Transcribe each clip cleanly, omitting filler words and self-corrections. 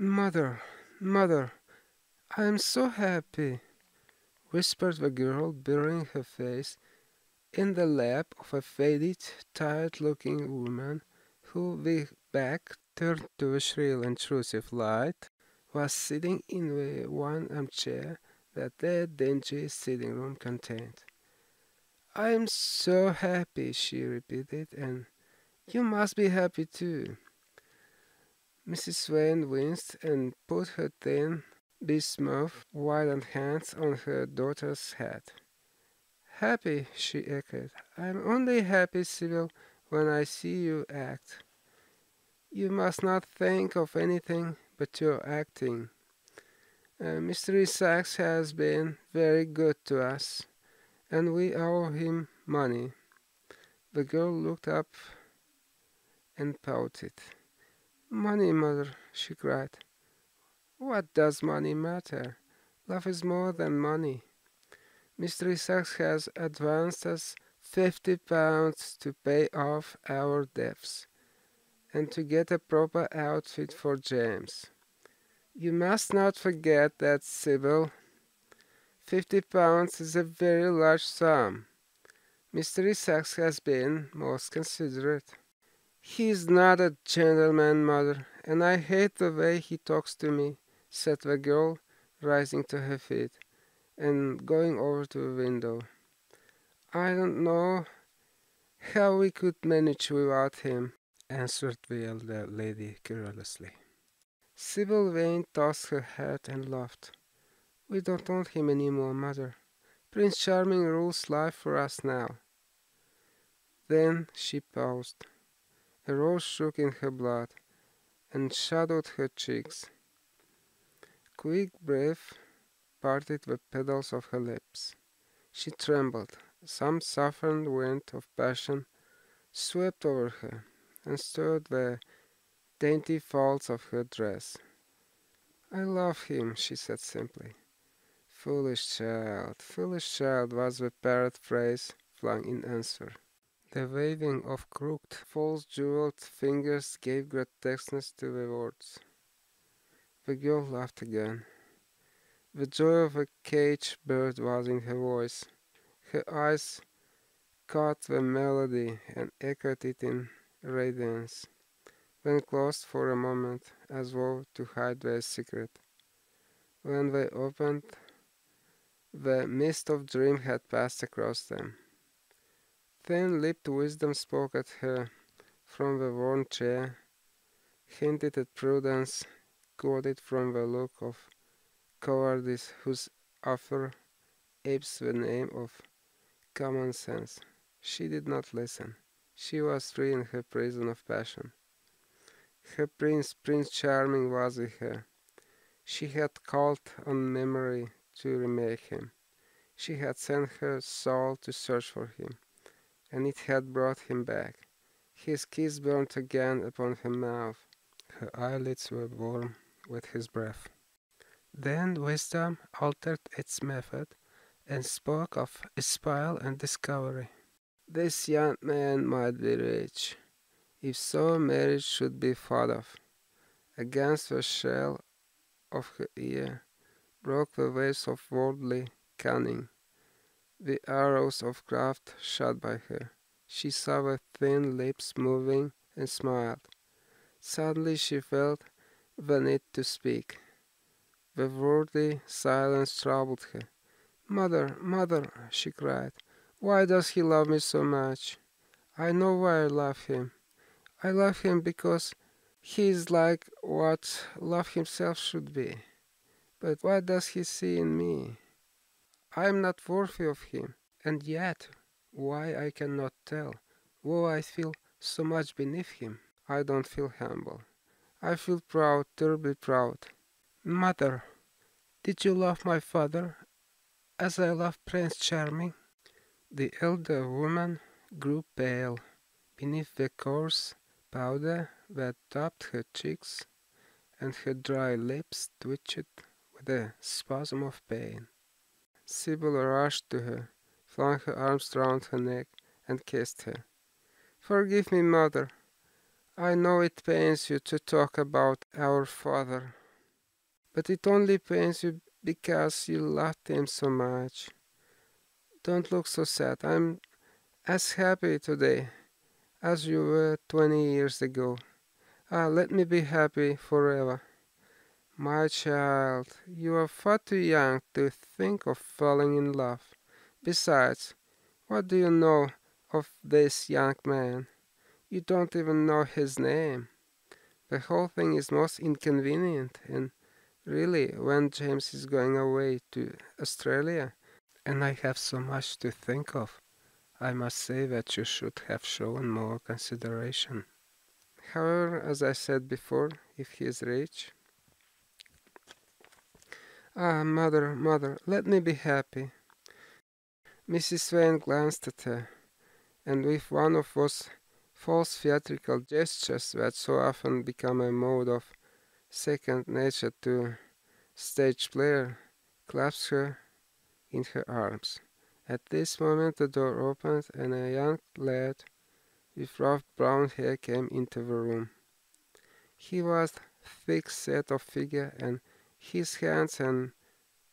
Mother, mother, I am so happy, whispered the girl, burying her face in the lap of a faded, tired-looking woman who, with back turned to the shrill, intrusive light, was sitting in the one armchair that their dingy sitting room contained. "I am so happy," she repeated, "and you must be happy too." Mrs. Swain winced and put her thin, bismuth, widened hands on her daughter's head. "Happy," she echoed. "I'm only happy, Sybil, when I see you act. You must not think of anything but your acting. Mr. Sachs has been very good to us, and we owe him money." The girl looked up and pouted. "Money, mother," she cried. "What does money matter? Love is more than money. Mr. Sachs has advanced us £50 to pay off our debts, and to get a proper outfit for James. You must not forget that, Sybil. £50 is a very large sum. Mr. Sachs has been most considerate." "He is not a gentleman, mother, and I hate the way he talks to me," said the girl, rising to her feet and going over to the window. "I don't know how we could manage without him," answered the elder lady querulously. Sybil Vane tossed her head and laughed. "We don't want him any more, mother. Prince Charming rules life for us now." Then she paused. A rose shook in her blood and shadowed her cheeks. Quick breath parted the petals of her lips. She trembled. Some softened wind of passion swept over her and stirred the dainty folds of her dress. "I love him," she said simply. Foolish child," was the parrot phrase flung in answer. The waving of crooked, false-jeweled fingers gave grotesqueness to the words. The girl laughed again. The joy of a caged bird was in her voice. Her eyes caught the melody and echoed it in radiance, then closed for a moment as though to hide their secret. When they opened, the mist of dream had passed across them. Thin-lipped wisdom spoke at her from the worn chair, hinted at prudence, quoted from the look of cowardice whose author apes the name of common sense. She did not listen. She was free in her prison of passion. Her Prince Charming, was with her. She had called on memory to remake him. She had sent her soul to search for him, and it had brought him back. His kiss burnt again upon her mouth. Her eyelids were warm with his breath. Then wisdom altered its method and spoke of espial and discovery. This young man might be rich. If so, marriage should be thought of. Against the shell of her ear broke the waves of worldly cunning, the arrows of craft shot by her. She saw the thin lips moving and smiled. Suddenly she felt the need to speak. The worthy silence troubled her. "Mother, mother," she cried, "why does he love me so much? I know why I love him. I love him because he is like what love himself should be. But what does he see in me? I am not worthy of him, and yet, why I cannot tell, though I feel so much beneath him. I don't feel humble. I feel proud, terribly proud. Mother, did you love my father as I love Prince Charming?" The elder woman grew pale beneath the coarse powder that topped her cheeks, and her dry lips twitched with a spasm of pain. Sybil rushed to her, flung her arms round her neck, and kissed her. "Forgive me, mother. I know it pains you to talk about our father." but it only pains you because you loved him so much. Don't look so sad. I'm as happy today as you were 20 years ago. Ah, let me be happy forever. My child, you are far too young to think of falling in love. Besides, what do you know of this young man? You don't even know his name. The whole thing is most inconvenient, and really, when James is going away to Australia, and I have so much to think of, I must say that you should have shown more consideration. However, as I said before, if he is rich... Ah, mother, mother, let me be happy. Mrs. Swain glanced at her, and with one of those false theatrical gestures that so often become a mode of second nature to stage player, clasped her in her arms. At this moment the door opened, and a young lad with rough brown hair came into the room. He was thick-set of figure, and his hands and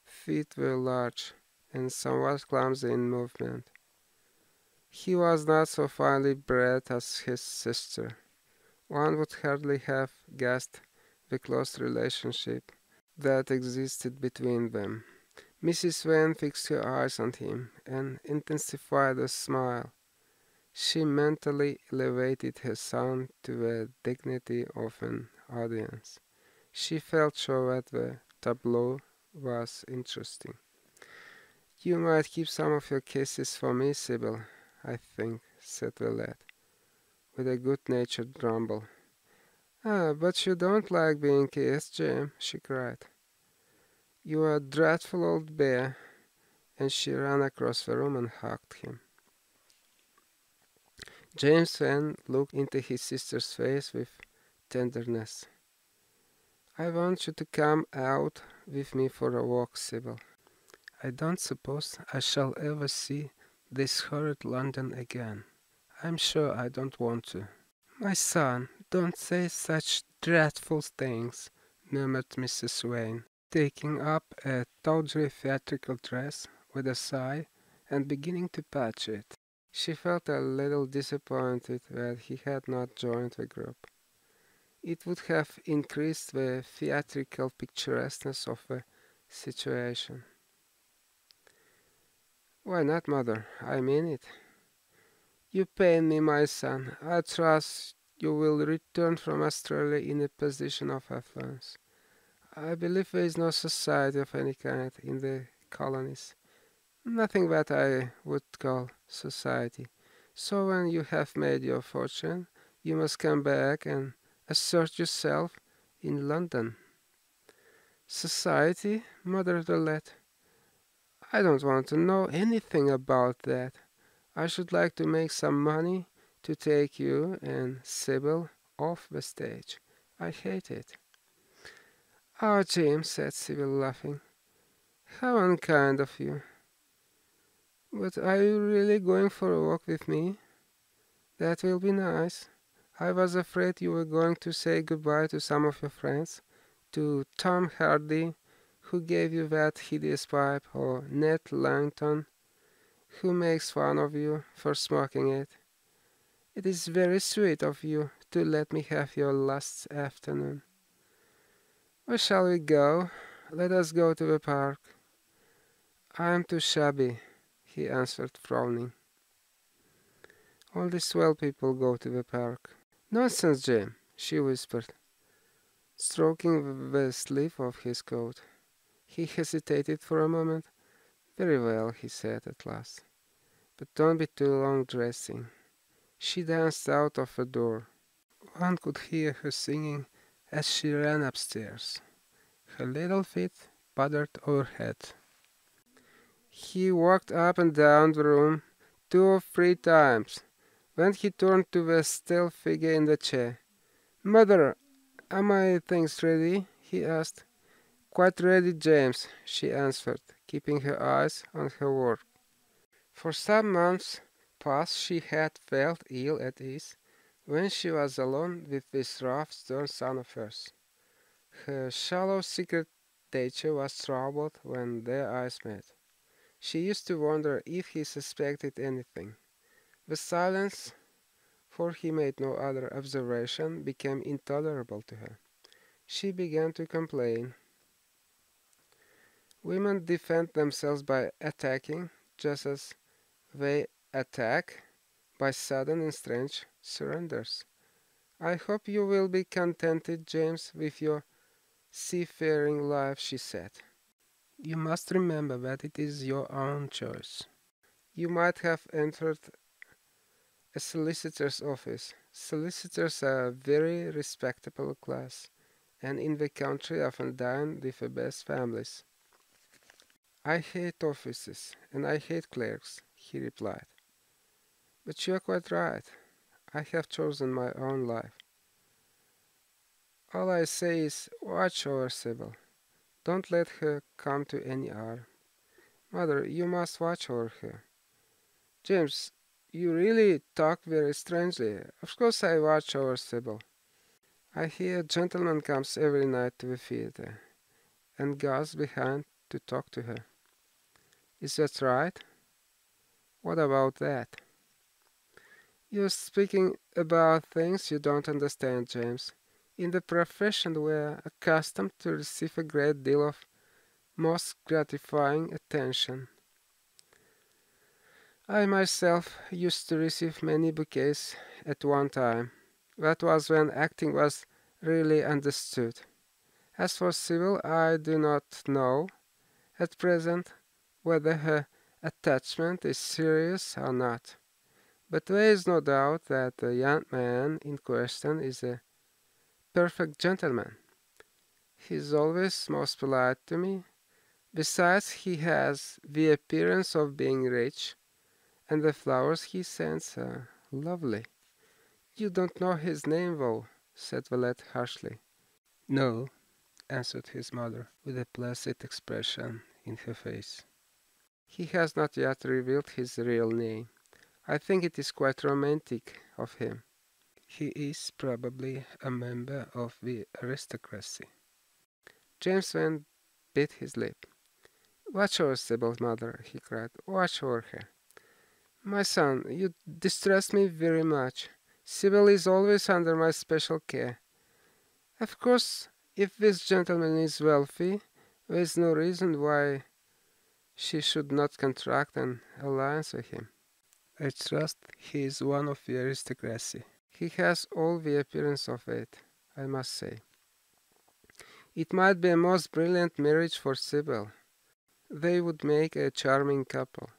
feet were large and somewhat clumsy in movement. He was not so finely bred as his sister. One would hardly have guessed the close relationship that existed between them. Mrs. Van fixed her eyes on him and intensified the smile. She mentally elevated her son to the dignity of an audience. She felt sure that the tableau was interesting. "You might keep some of your kisses for me, Sybil, I think," said the lad, with a good-natured grumble. "Ah, but you don't like being kissed, Jim," she cried. "You are a dreadful old bear," and she ran across the room and hugged him. James then looked into his sister's face with tenderness. "I want you to come out with me for a walk, Sybil. I don't suppose I shall ever see this horrid London again. I'm sure I don't want to." "My son, don't say such dreadful things," murmured Mrs. Wayne, taking up a tawdry theatrical dress with a sigh and beginning to patch it. She felt a little disappointed that he had not joined the group. It would have increased the theatrical picturesqueness of the situation. "Why not, mother? I mean it." "You pain me, my son. I trust you will return from Australia in a position of affluence. I believe there is no society of any kind in the colonies. Nothing that I would call society. So when you have made your fortune, you must come back and assert yourself in London." "Society?" muttered the lad. "I don't want to know anything about that. I should like to make some money to take you and Sybil off the stage. I hate it." "Oh, Jim," said Sybil, laughing, "how unkind of you. But are you really going for a walk with me? That will be nice. I was afraid you were going to say goodbye to some of your friends, to Tom Hardy, who gave you that hideous pipe, or Ned Langton, who makes fun of you for smoking it. It is very sweet of you to let me have your last afternoon. Where shall we go? Let us go to the park." "I am too shabby," he answered, frowning. "Only swell people go to the park." "Nonsense, Jim," she whispered, stroking the sleeve of his coat. He hesitated for a moment. "Very well," he said at last, "but don't be too long dressing." She danced out of the door. One could hear her singing as she ran upstairs. Her little feet pattered overhead. He walked up and down the room 2 or 3 times. Then he turned to the still figure in the chair. "Mother, are my things ready?" he asked. "Quite ready, James," she answered, keeping her eyes on her work. For some months past she had felt ill at ease when she was alone with this rough, stern son of hers. Her shallow secret Deiche was troubled when their eyes met. She used to wonder if he suspected anything. The silence, for he made no other observation, became intolerable to her. She began to complain. Women defend themselves by attacking, just as they attack by sudden and strange surrenders. I hope you will be contented, James, with your seafaring life, she said. You must remember that it is your own choice. You might have entered a solicitor's office. Solicitors are a very respectable class, and in the country often dine with the best families. I hate offices, and I hate clerks, he replied. But you are quite right. I have chosen my own life. All I say is, watch over Sybil. Don't let her come to any harm. Mother, you must watch over her. James, you really talk very strangely. Of course I watch over Sybil. I hear a gentleman comes every night to the theatre, and goes behind to talk to her. Is that right? What about that? You're speaking about things you don't understand, James. In the profession we're accustomed to receive a great deal of most gratifying attention. I myself used to receive many bouquets at one time. That was when acting was really understood. As for Sybil, I do not know at present whether her attachment is serious or not. But there is no doubt that the young man in question is a perfect gentleman. He is always most polite to me. Besides, he has the appearance of being rich, and the flowers he sends are lovely. You don't know his name, though, said Violet harshly. No, answered his mother, with a placid expression in her face. He has not yet revealed his real name. I think it is quite romantic of him. He is probably a member of the aristocracy. James Van bit his lip. Watch over Sybil's mother, he cried. Watch over her. My son, you distress me very much. Sybil is always under my special care. Of course, if this gentleman is wealthy, there is no reason why she should not contract an alliance with him. I trust he is one of the aristocracy. He has all the appearance of it, I must say. It might be a most brilliant marriage for Sybil. They would make a charming couple.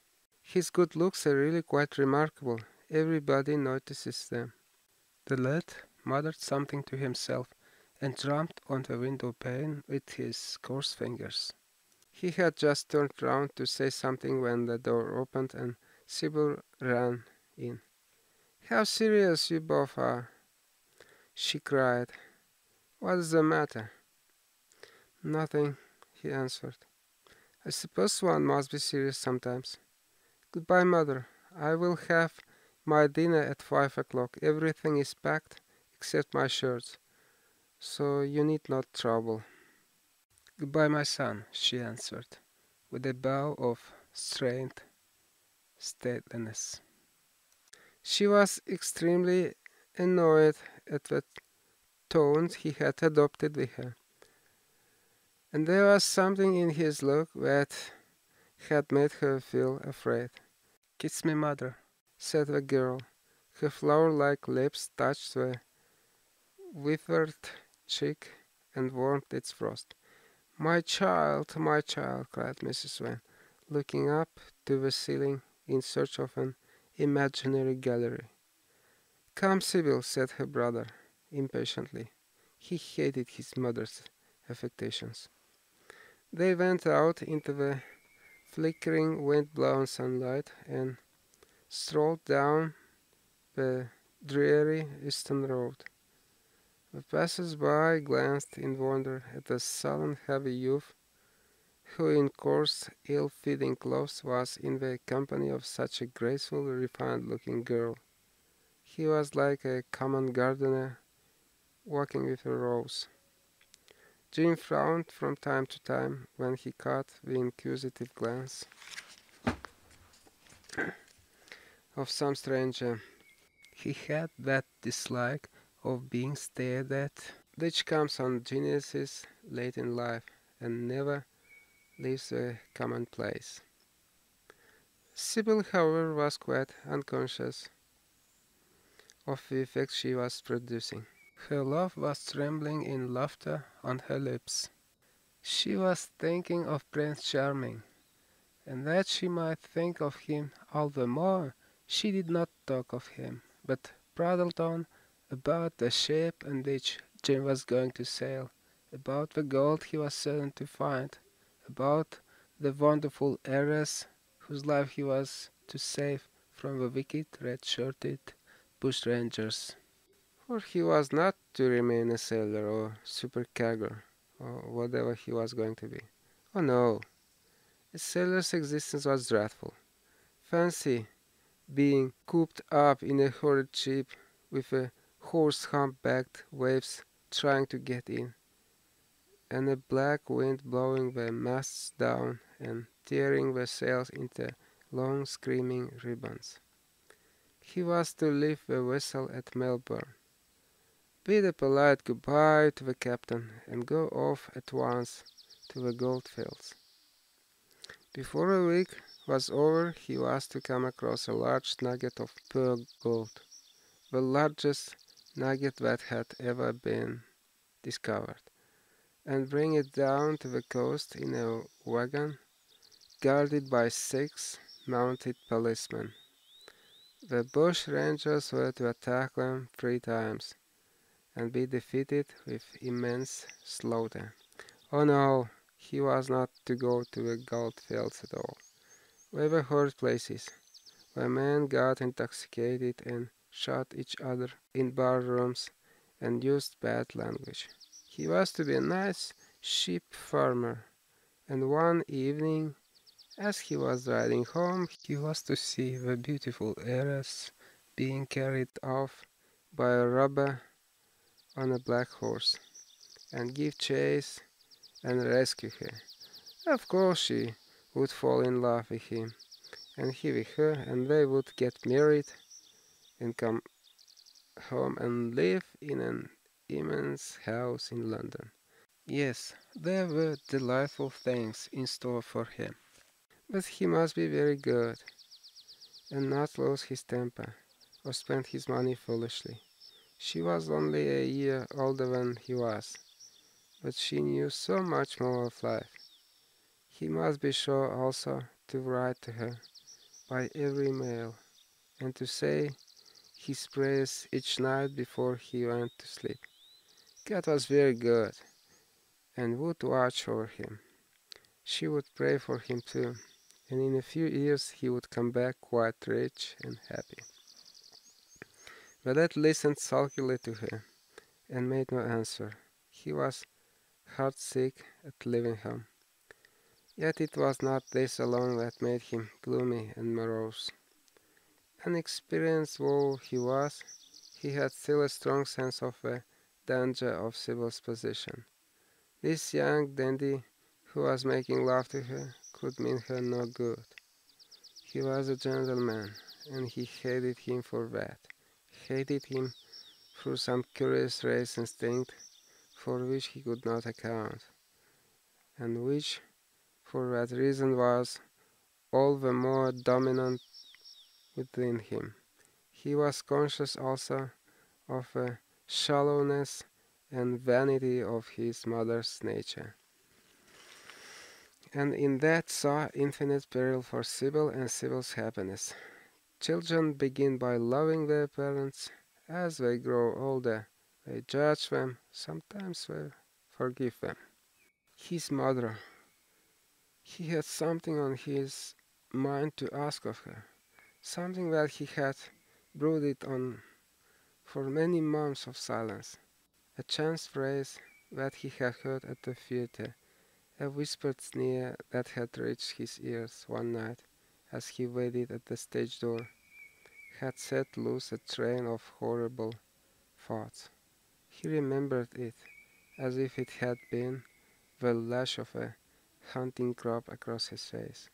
His good looks are really quite remarkable. Everybody notices them. The lad muttered something to himself and drummed on the window pane with his coarse fingers. He had just turned round to say something when the door opened and Sybil ran in. How serious you both are, she cried. What is the matter? Nothing, he answered. I suppose one must be serious sometimes. Goodbye, mother. I will have my dinner at 5 o'clock. Everything is packed except my shirts, so you need not trouble. Goodbye, my son, she answered, with a bow of strained stateliness. She was extremely annoyed at the tone he had adopted with her, and there was something in his look that had made her feel afraid. Kiss me, mother, said the girl. Her flower-like lips touched the withered cheek and warmed its frost. My child, cried Mrs. Van, looking up to the ceiling in search of an imaginary gallery. Come, Sybil, said her brother, impatiently. He hated his mother's affectations. They went out into the flickering, wind-blown sunlight and strolled down the dreary eastern road. The passers-by glanced in wonder at the sullen, heavy youth who, in coarse, ill-fitting clothes, was in the company of such a graceful, refined-looking girl. He was like a common gardener walking with a rose. Jim frowned from time to time when he caught the inquisitive glance of some stranger. He had that dislike of being stared at, which comes on geniuses late in life and never leaves the commonplace. Sybil, however, was quite unconscious of the effect she was producing. Her laugh was trembling in laughter on her lips. She was thinking of Prince Charming, and that she might think of him all the more, she did not talk of him, but prattled on about the ship in which Jim was going to sail, about the gold he was certain to find, about the wonderful heiress whose life he was to save from the wicked red-shirted bushrangers. For he was not to remain a sailor or supercargo or whatever he was going to be. Oh no, a sailor's existence was dreadful. Fancy being cooped up in a horrid ship with a horse humpbacked waves trying to get in, and a black wind blowing the masts down and tearing the sails into long screaming ribbons. He was to leave the vessel at Melbourne, bid a polite goodbye to the captain, and go off at once to the goldfields. Before a week was over, he was to come across a large nugget of pure gold, the largest nugget that had ever been discovered, and bring it down to the coast in a wagon guarded by 6 mounted policemen. The bush rangers were to attack them 3 times and be defeated with immense slaughter. Oh no, he was not to go to the goldfields at all. They were horrid places, where men got intoxicated and shot each other in bar rooms and used bad language. He was to be a nice sheep farmer, and one evening, as he was riding home, he was to see the beautiful heiress being carried off by a robber on a black horse, and give chase and rescue her. Of course she would fall in love with him, and he with her, and they would get married and come home and live in an immense house in London. Yes, there were delightful things in store for him. But he must be very good, and not lose his temper, or spend his money foolishly. She was only a year older than he was, but she knew so much more of life. He must be sure also to write to her by every mail, and to say his prayers each night before he went to sleep. God was very good, and would watch over him. She would pray for him too, and in a few years he would come back quite rich and happy. But Ed listened sulkily to her, and made no answer. He was heartsick at leaving home. Yet it was not this alone that made him gloomy and morose. Inexperienced though he was, he had still a strong sense of the danger of Sybil's position. This young dandy who was making love to her could mean her no good. He was a gentleman, and he hated him for that. Hated him through some curious race instinct for which he could not account, and which for that reason was all the more dominant within him. He was conscious also of the shallowness and vanity of his mother's nature, and in that saw infinite peril for Sybil and Sybil's happiness. Children begin by loving their parents. As they grow older, they judge them, sometimes they forgive them. His mother, he had something on his mind to ask of her, something that he had brooded on for many months of silence. A chance phrase that he had heard at the theatre, a whispered sneer that had reached his ears one night as he waited at the stage door, had set loose a train of horrible thoughts. He remembered it, as if it had been the lash of a hunting crop across his face.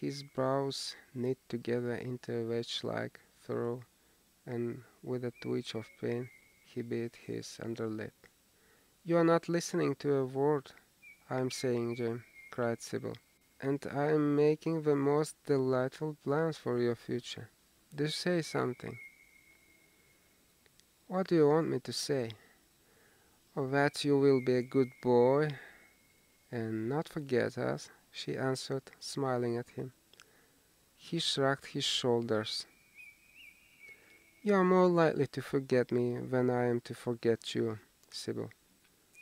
His brows knit together into a wedge-like furrow, and with a twitch of pain he bit his underlip. "You are not listening to a word I am saying, Jim," cried Sybil, "and I am making the most delightful plans for your future. Do say something." "What do you want me to say?" "Oh, that you will be a good boy and not forget us," she answered, smiling at him. He shrugged his shoulders. "You are more likely to forget me than I am to forget you, Sybil."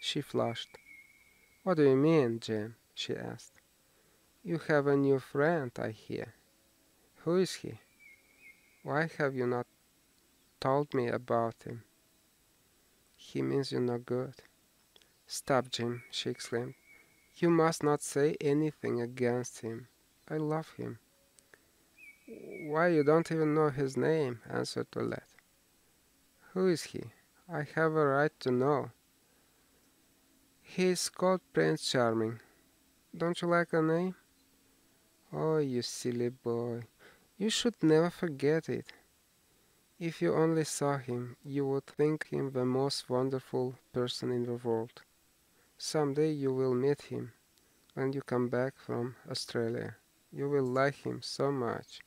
She flushed. "What do you mean, Jim?" she asked. "You have a new friend, I hear. Who is he? Why have you not told me about him?" "He means you no good." "Stop, Jim," she exclaimed. "You must not say anything against him. I love him." "Why, you don't even know his name," answered the lad. "Who is he? I have a right to know." "He is called Prince Charming. Don't you like the name?" "Oh, you silly boy. You should never forget it. If you only saw him, you would think him the most wonderful person in the world. Some day you will meet him when you come back from Australia. You will like him so much.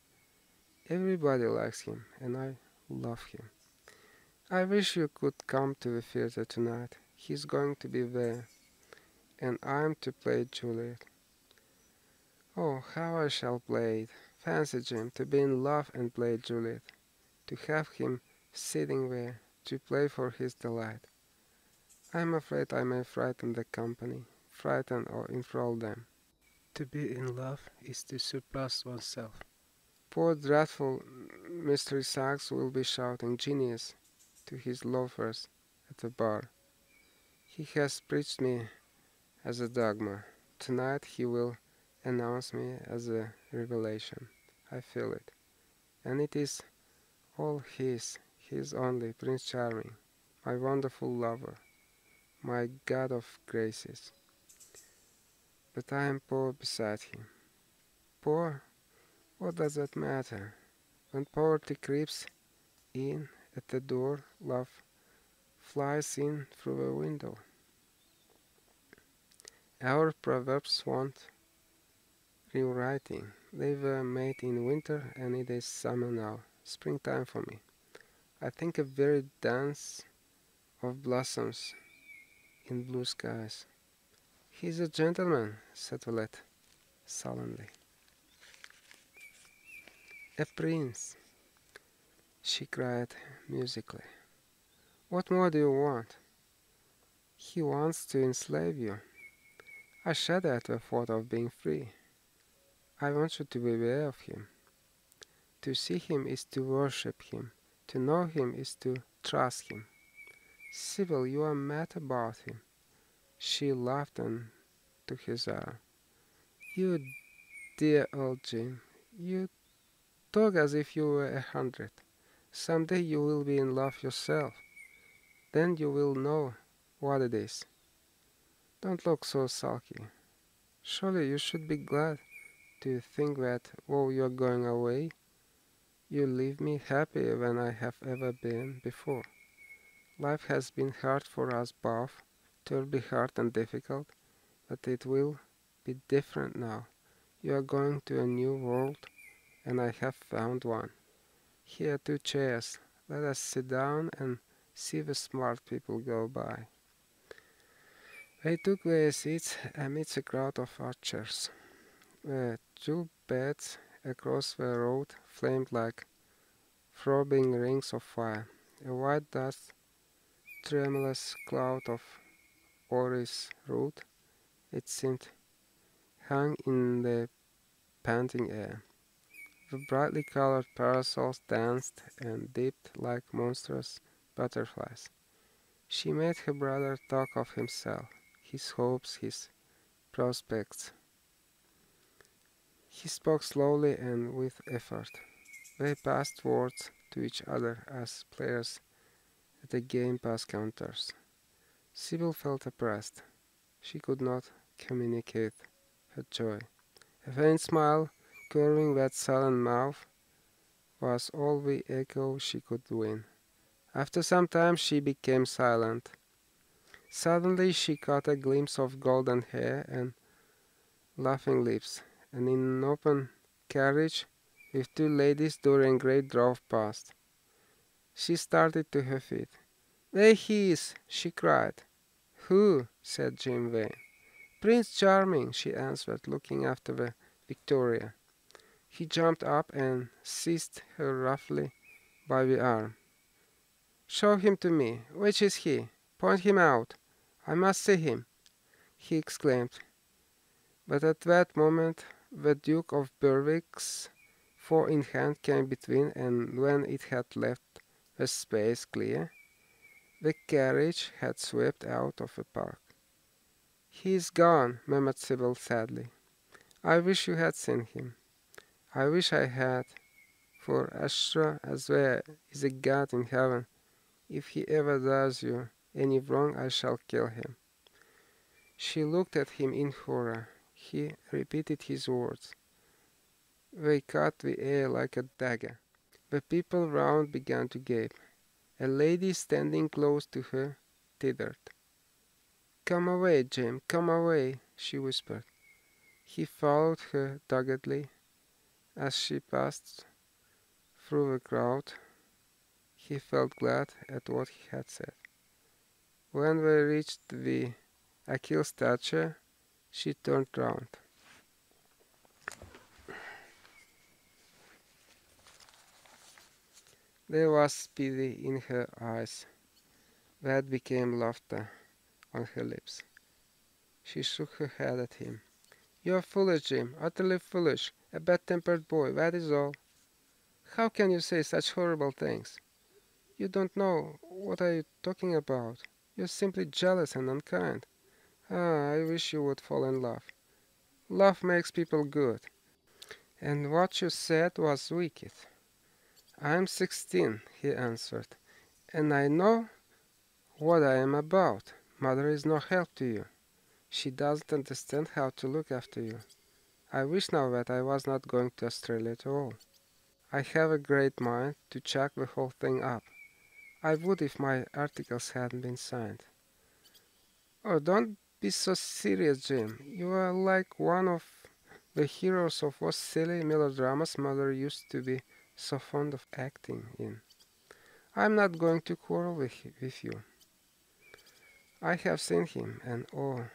Everybody likes him, and I love him. I wish you could come to the theater tonight. He's going to be there, and I'm to play Juliet. Oh, how I shall play it! Fancy, Jim, to be in love and play Juliet, to have him sitting there, to play for his delight. I'm afraid I may frighten the company, frighten or enthrall them. To be in love is to surpass oneself. Poor dreadful Mr. Sachs will be shouting genius to his loafers at the bar. He has preached me as a dogma. Tonight he will announce me as a revelation. I feel it. And it is all his only, Prince Charming, my wonderful lover, my god of graces. But I am poor beside him. Poor? What does that matter? When poverty creeps in at the door, love flies in through the window. Our proverbs want rewriting. They were made in winter, and it is summer now, springtime for me. I think a very dance of blossoms in blue skies. "He's a gentleman," said Violet sullenly. "A prince," she cried musically. "What more do you want?" "He wants to enslave you." I shudder at the thought of being free. "I want you to beware of him. To see him is to worship him. To know him is to trust him. Sybil, you are mad about him." She laughed and took his arm. "You dear old Jim, you talk as if you were 100. Some day you will be in love yourself. Then you will know what it is. Don't look so sulky. Surely you should be glad to think that, while you are going away, you leave me happier than I have ever been before. Life has been hard for us both, terribly hard and difficult, but it will be different now. You are going to a new world, and I have found one. Here are 2 chairs. Let us sit down and see the smart people go by." They took their seats amidst a crowd of archers. The 2 beds across the road flamed like throbbing rings of fire. A white dust, tremulous cloud of orris root, it seemed, hung in the panting air. The brightly colored parasols danced and dipped like monstrous butterflies. She made her brother talk of himself, his hopes, his prospects. He spoke slowly and with effort. They passed words to each other as players at a game pass counters. Sybil felt oppressed. She could not communicate her joy. A faint smile, curving that sullen mouth, was all the echo she could win. After some time she became silent. Suddenly she caught a glimpse of golden hair and laughing lips, and in an open carriage with two ladies Dorian Gray drove past. She started to her feet. "There he is!" she cried. "Who?" said Jim Vane. "Prince Charming," she answered, looking after the Victoria. He jumped up and seized her roughly by the arm. "Show him to me. Which is he? Point him out. I must see him," he exclaimed. But at that moment the Duke of Berwick's 4-in-hand came between, and when it had left the space clear, the carriage had swept out of the park. "He is gone," murmured Sybil sadly. "I wish you had seen him. I wish I had, for as sure as there is a God in heaven, if he ever does you any wrong, I shall kill him." She looked at him in horror. He repeated his words. They cut the air like a dagger. The people round began to gape. A lady standing close to her tittered. "Come away, Jim, come away," she whispered. He followed her doggedly. As she passed through the crowd, he felt glad at what he had said. When they reached the Achilles statue, she turned round. There was pity in her eyes. That became laughter on her lips. She shook her head at him. "You are foolish, Jim, utterly foolish, a bad-tempered boy, that is all. How can you say such horrible things? You don't know what are you talking about. You're simply jealous and unkind. Ah, I wish you would fall in love. Love makes people good. And what you said was wicked." "I'm 16, he answered, "and I know what I am about. Mother is no help to you. She doesn't understand how to look after you. I wish now that I was not going to Australia at all. I have a great mind to chuck the whole thing up. I would if my articles hadn't been signed." "Oh, don't be so serious, Jim. You are like one of the heroes of those silly melodramas Mother used to be so fond of acting in. I'm not going to quarrel with you. I have seen him, and oh,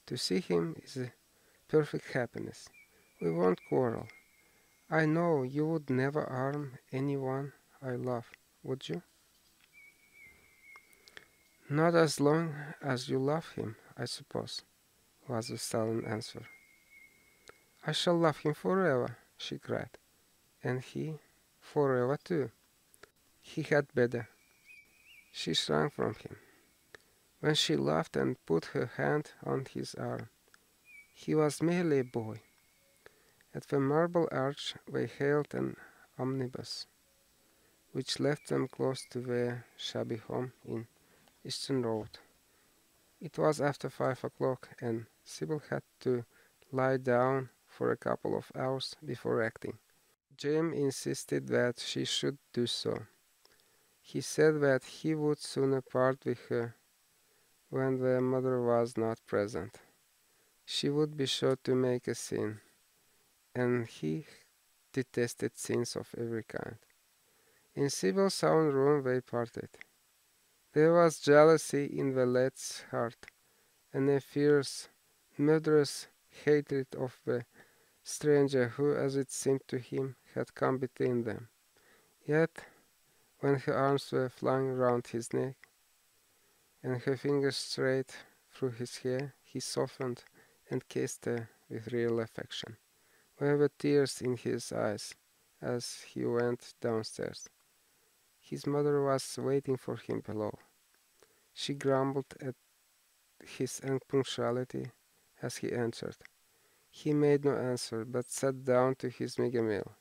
to see him is a perfect happiness. We won't quarrel. I know you would never harm anyone I love, would you?" "Not as long as you love him, I suppose," was the sullen answer. "I shall love him forever," she cried, "and he forever too. He had better." She shrank from him. When she laughed and put her hand on his arm, he was merely a boy. At the Marble Arch they hailed an omnibus, which left them close to their shabby home in Eastern Road. It was after 5 o'clock, and Sybil had to lie down for a couple of hours before acting. Jim insisted that she should do so. He said that he would sooner part with her when their mother was not present. She would be sure to make a scene, and he detested scenes of every kind. In Sybil's own room they parted. There was jealousy in the lad's heart, and a fierce, murderous hatred of the stranger who, as it seemed to him, had come between them. Yet, when her arms were flung round his neck, and her fingers strayed through his hair, he softened and kissed her with real affection. There were tears in his eyes as he went downstairs. His mother was waiting for him below. She grumbled at his unpunctuality as he entered. He made no answer, but sat down to his meagre meal.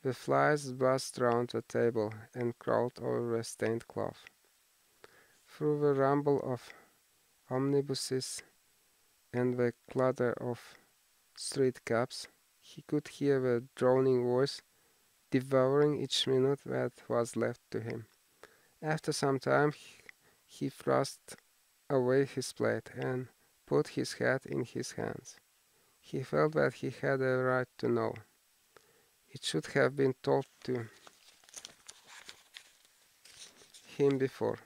The flies buzzed round the table and crawled over the stained cloth. Through the rumble of omnibuses, and the clatter of street cabs. He could hear the droning voice devouring each minute that was left to him. After some time he thrust away his plate and put his hat in his hands. He felt that he had a right to know. It should have been told to him before,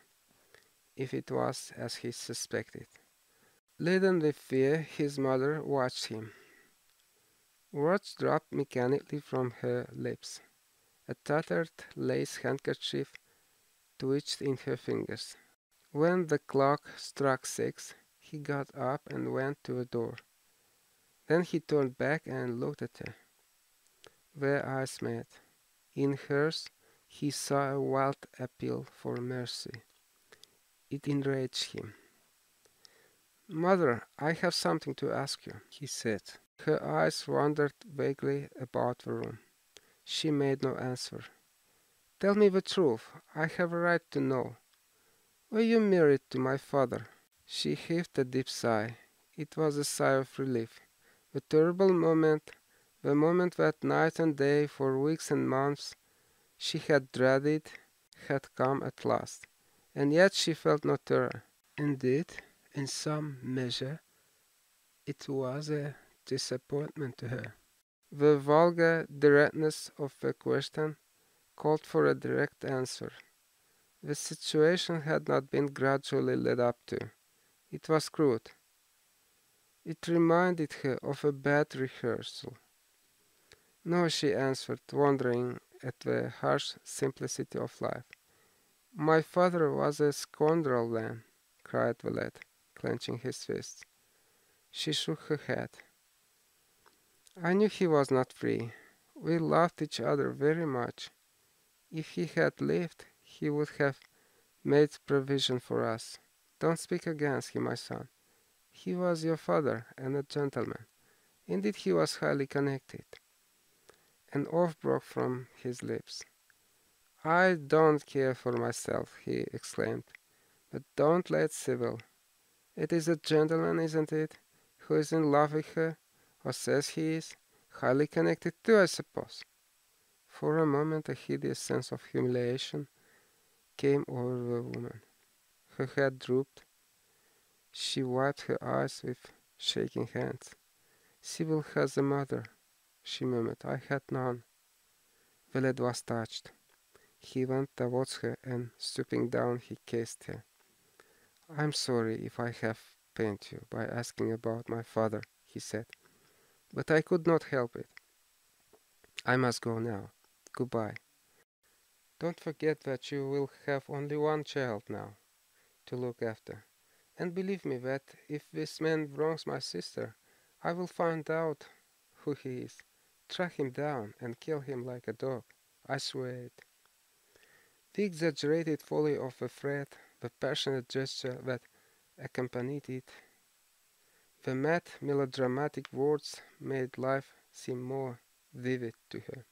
if it was as he suspected. Laden with fear, his mother watched him. Words dropped mechanically from her lips. A tattered lace handkerchief twitched in her fingers. When the clock struck 6, he got up and went to the door. Then he turned back and looked at her. Their eyes met. In hers he saw a wild appeal for mercy. It enraged him. "Mother, I have something to ask you," he said. Her eyes wandered vaguely about the room. She made no answer. "Tell me the truth. I have a right to know. Were you married to my father?" She heaved a deep sigh. It was a sigh of relief. The terrible moment, the moment that night and day for weeks and months she had dreaded, had come at last. And yet she felt no terror. Indeed, in some measure, it was a disappointment to her. The vulgar directness of the question called for a direct answer. The situation had not been gradually led up to. It was crude. It reminded her of a bad rehearsal. "No," she answered, wondering at the harsh simplicity of life. "My father was a scoundrel then," cried the lad, clenching his fists. She shook her head. "I knew he was not free. We loved each other very much. If he had lived, he would have made provision for us. Don't speak against him, my son. He was your father, and a gentleman. Indeed, he was highly connected." An oath broke from his lips. "I don't care for myself," he exclaimed, "but don't let Sybil. It is a gentleman, isn't it, who is in love with her, or says he is? Highly connected too, I suppose." For a moment a hideous sense of humiliation came over the woman. Her head drooped. She wiped her eyes with shaking hands. "Sybil has a mother," she murmured. "I had none." The lad was touched. He went towards her and, stooping down, he kissed her. "I'm sorry if I have pained you by asking about my father," he said, "but I could not help it. I must go now. Goodbye. Don't forget that you will have only one child now to look after. And believe me that if this man wrongs my sister, I will find out who he is, track him down, and kill him like a dog. I swear it." The exaggerated folly of the threat, the passionate gesture that accompanied it, the mad melodramatic words made life seem more vivid to her.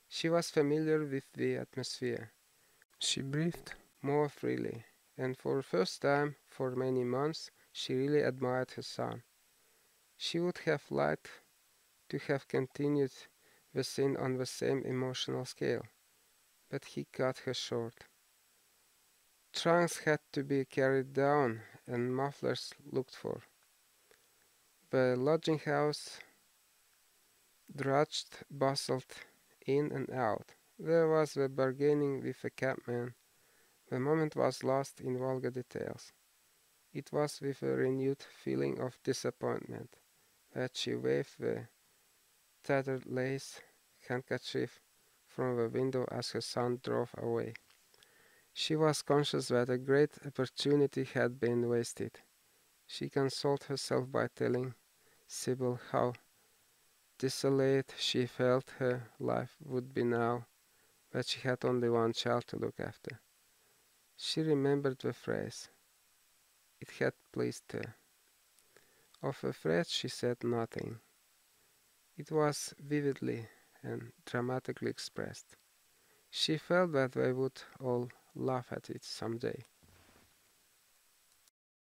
She was familiar with the atmosphere. She breathed more freely, and for the first time for many months she really admired her son. She would have liked to have continued the scene on the same emotional scale, but he cut her short. Trunks had to be carried down and mufflers looked for. The lodging house drudged, bustled in and out. There was the bargaining with the cabman. The moment was lost in vulgar details. It was with a renewed feeling of disappointment that she waved the tattered lace handkerchief from the window as her son drove away. She was conscious that a great opportunity had been wasted. She consoled herself by telling Sybil how desolate she felt her life would be now that she had only one child to look after. She remembered the phrase. It had pleased her. Of the threat she said nothing. It was vividly and dramatically expressed. She felt that they would all laugh at it some day.